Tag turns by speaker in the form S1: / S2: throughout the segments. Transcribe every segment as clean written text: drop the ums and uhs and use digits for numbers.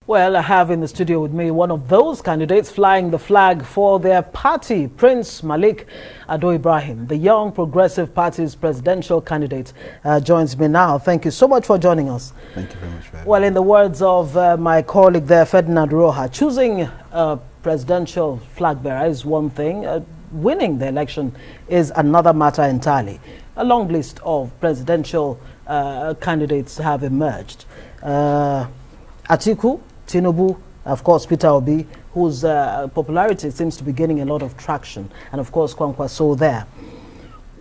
S1: Well, I have in the studio with me one of those candidates flying the flag for their party, Prince Malik Ado-Ibrahim, the Young Progressive Party's presidential candidate, joins me now. Thank you so much for joining us.
S2: Thank you very much for having me.
S1: Well, in the words of my colleague there, Ferdinand Roja, choosing a presidential flag bearer is one thing. Winning the election is another matter entirely. A long list of presidential candidates have emerged. Atiku, Tinubu, of course, Peter Obi, whose popularity seems to be gaining a lot of traction, and of course, Kwankwaso there.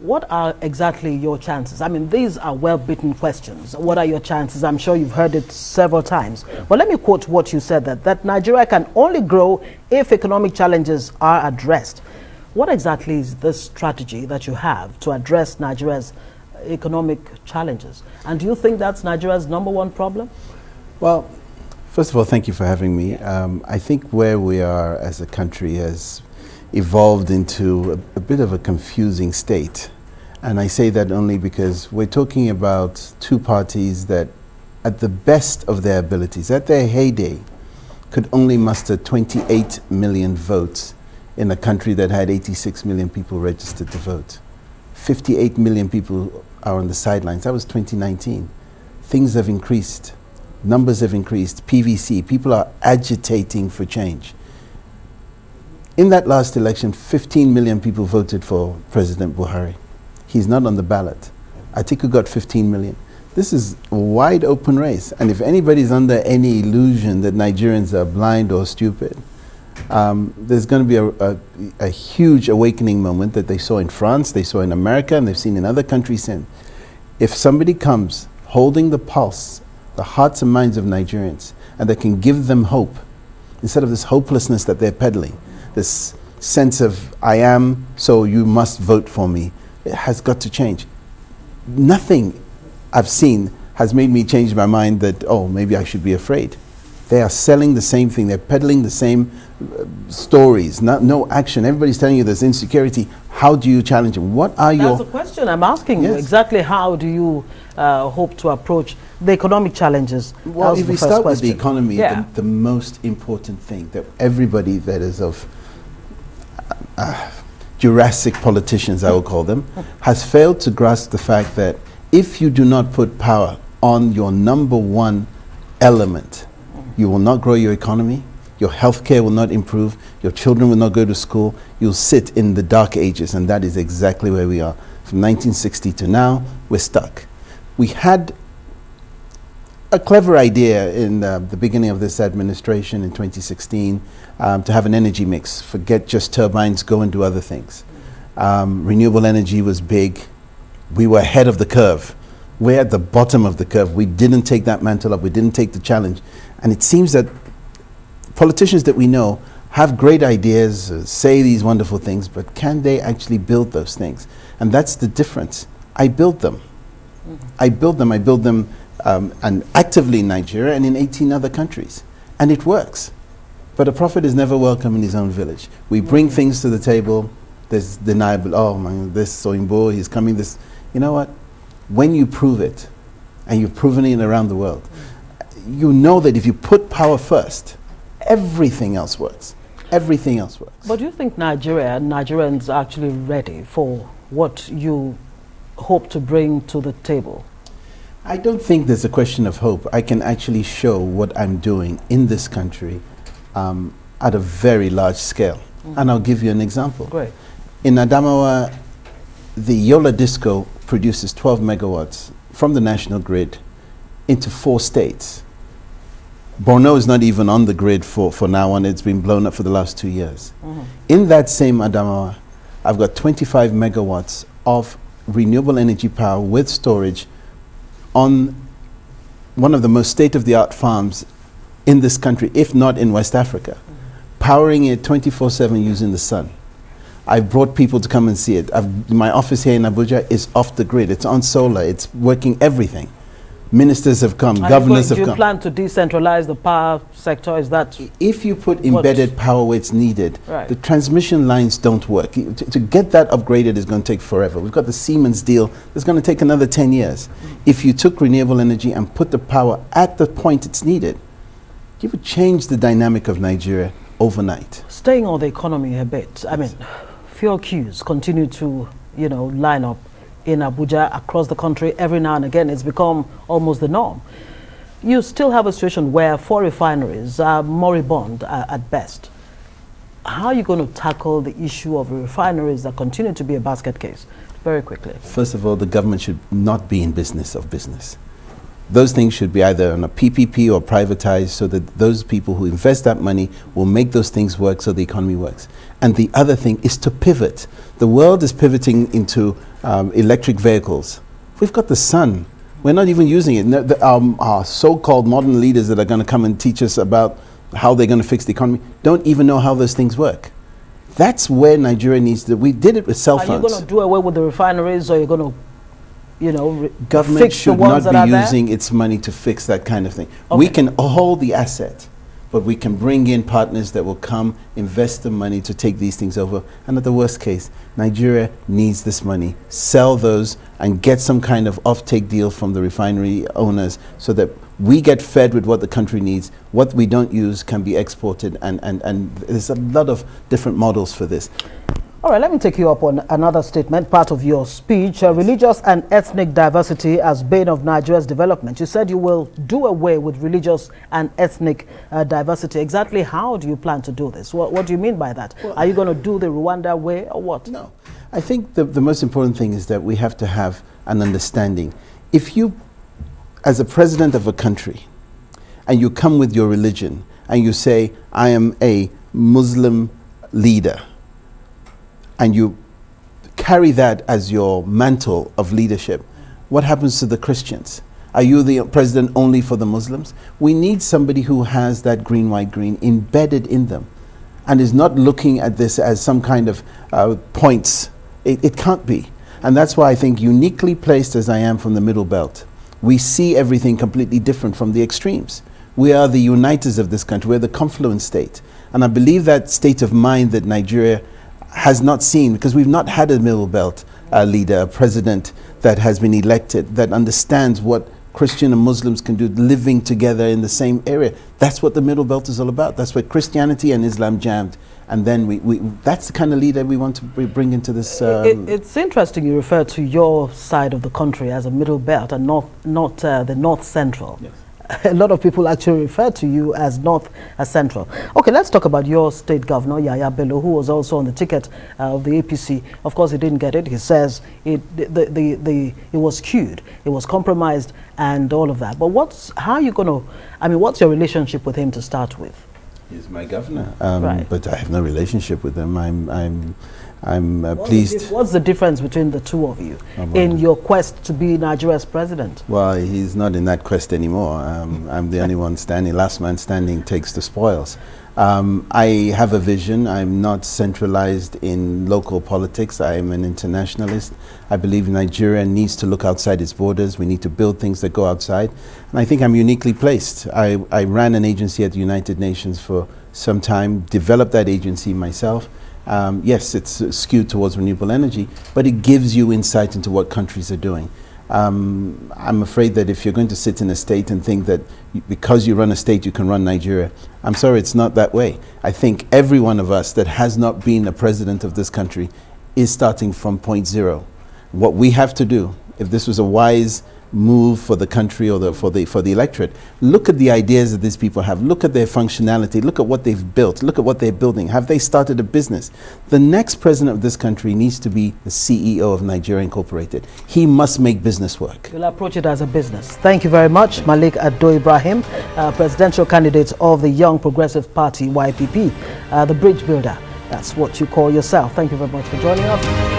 S1: What are exactly your chances? I mean, these are well-beaten questions. What are your chances? I'm sure you've heard it several times. But let me quote what you said, that Nigeria can only grow if economic challenges are addressed. What exactly is the strategy that you have to address Nigeria's economic challenges? And do you think that's Nigeria's #1 problem?
S2: Well, first of all, thank you for having me. I think where we are as a country has evolved into a bit of a confusing state. And I say that only because we're talking about two parties that, at the best of their abilities, at their heyday, could only muster 28 million votes in a country that had 86 million people registered to vote. 58 million people are on the sidelines. That was 2019. Things have increased. Numbers have increased. PVC, people are agitating for change. In that last election, 15 million people voted for President Buhari. He's not on the ballot. Atiku got 15 million. This is a wide open race. And if anybody's under any illusion that Nigerians are blind or stupid, there's going to be a huge awakening moment that they saw in France, they saw in America, and they've seen in other countries since. If somebody comes holding the pulse, the hearts and minds of Nigerians, and that can give them hope, instead of this hopelessness that they're peddling, this sense of, I am, so you must vote for me, it has got to change. Nothing I've seen has made me change my mind that, oh, maybe I should be afraid. They are selling the same thing. They're peddling the same stories. No action. Everybody's telling you there's insecurity. How do you challenge them? What are your...
S1: That's the question I'm asking you. Exactly how do you hope to approach the economic challenges?
S2: Well, if we start with the economy, the most important thing that everybody that is of Jurassic politicians, I will call them, has failed to grasp the fact that if you do not put power on your #1 element, you will not grow your economy, your healthcare will not improve, your children will not go to school, you'll sit in the dark ages, and that is exactly where we are. From 1960 to now, we're stuck. We had a clever idea in the beginning of this administration in 2016 to have an energy mix, forget just turbines, go and do other things. Renewable energy was big. We were ahead of the curve. We're at the bottom of the curve. We didn't take that mantle up, we didn't take the challenge. And it seems that politicians that we know have great ideas, say these wonderful things, but can they actually build those things? And that's the difference. I build them. I build them and actively in Nigeria and in 18 other countries. And it works. But a prophet is never welcome in his own village. We bring things to the table, there's deniable, oh man, this Soimbo, he's coming, this. You know what? When you prove it, and you've proven it around the world, you know that if you put power first, everything else works. Everything else works.
S1: But do you think Nigeria and Nigerians are actually ready for what you hope to bring to the table?
S2: I don't think there's a question of hope. I can actually show what I'm doing in this country at a very large scale. And I'll give you an example.
S1: Great.
S2: In Adamawa, the Yola Disco produces 12 megawatts from the national grid into 4 states. Borno is not even on the grid for now on. It's been blown up for the last 2 years. In that same Adamawa, I've got 25 megawatts of renewable energy power with storage on one of the most state-of-the-art farms in this country, if not in West Africa, powering it 24/7 using the sun. I've brought people to come and see it. My office here in Abuja is off the grid. It's on solar. It's working everything. Ministers have come, governors have come.
S1: Do you plan to decentralize the power sector? Is that...
S2: If you put embedded power where it's needed, the transmission lines don't work. To get that upgraded is going to take forever. We've got the Siemens deal. It's going to take another 10 years. If you took renewable energy and put the power at the point it's needed, you would change the dynamic of Nigeria overnight.
S1: Staying on the economy a bit, I mean, fuel queues continue to, you know, line up in Abuja, across the country. Every now and again, it's become almost the norm. You still have a situation where 4 refineries are moribund at best. How are you going to tackle the issue of refineries that continue to be a basket case? Very quickly.
S2: First of all, the government should not be in business of business. Those things should be either on a PPP or privatized, so that those people who invest that money will make those things work so the economy works. And the other thing is to pivot. The world is pivoting into electric vehicles. We've got the sun. We're not even using it. Our so-called modern leaders that are going to come and teach us about how they're going to fix the economy don't even know how those things work. That's where Nigeria needs to. We did it with cell phones.
S1: Are you going to do away with the refineries, or you're going to, you know,
S2: government
S1: fix
S2: should
S1: the ones
S2: not
S1: that
S2: be
S1: are
S2: using
S1: there?
S2: its money to fix that kind of thing.
S1: Okay.
S2: We can hold the asset, but we can bring in partners that will come invest the money to take these things over. And at the worst case, Nigeria needs this money. Sell those and get some kind of off-take deal from the refinery owners, so that we get fed with what the country needs. What we don't use can be exported, and there's a lot of different models for this.
S1: All right, let me take you up on another statement, part of your speech. Religious and ethnic diversity as bane of Nigeria's development. You said you will do away with religious and ethnic diversity. Exactly how do you plan to do this? What do you mean by that? Well, are you going to do the Rwanda way, or what?
S2: No. I think the most important thing is that we have to have an understanding. If you, as a president of a country, and you come with your religion, and you say, I am a Muslim leader, and you carry that as your mantle of leadership, what happens to the Christians? Are you the president only for the Muslims? We need somebody who has that green, white, green embedded in them, and is not looking at this as some kind of points. It can't be. And that's why I think, uniquely placed as I am from the middle belt, we see everything completely different from the extremes. We are the uniters of this country. We're the confluent state. And I believe that state of mind that Nigeria has not seen, because we've not had a middle belt leader, a president that has been elected, that understands what Christian and Muslims can do living together in the same area. That's what the middle belt is all about. That's where Christianity and Islam jammed. And then that's the kind of leader we want to bring into this.
S1: It's interesting you refer to your side of the country as a middle belt and not the north central. Yes. A lot of people actually refer to you as north central. Okay, let's talk about your state governor, Yaya Bello, who was also on the ticket of the APC. Of course, he didn't get it. He says it was skewed, it was compromised, and all of that. But how are you going to? I mean, what's your relationship with him to start with?
S2: He's my governor,
S1: right.
S2: But I have no relationship with him. I'm pleased.
S1: What's the difference between the two of you in your quest to be Nigeria's president?
S2: Well, he's not in that quest anymore. I'm the only one standing. Last man standing takes the spoils. I have a vision. I'm not centralized in local politics. I am an internationalist. I believe Nigeria needs to look outside its borders. We need to build things that go outside. And I think I'm uniquely placed. I ran an agency at the United Nations for some time, developed that agency myself. Yes, it's skewed towards renewable energy, but it gives you insight into what countries are doing. I'm afraid that if you're going to sit in a state and think that because you run a state you can run Nigeria, I'm sorry, it's not that way. I think every one of us that has not been a president of this country is starting from point zero. What we have to do, if this was a wise move for the country or for the electorate, look at the ideas that these people have, look at their functionality, look at what they've built, look at what they're building. Have they started a business? The next president of this country needs to be the CEO of Nigeria Incorporated. He must make business work.
S1: You'll approach it as a business. Thank you very much, Malik Ado-Ibrahim, presidential candidate of the Young Progressive Party, YPP, the bridge builder. That's what you call yourself. Thank you very much for joining us.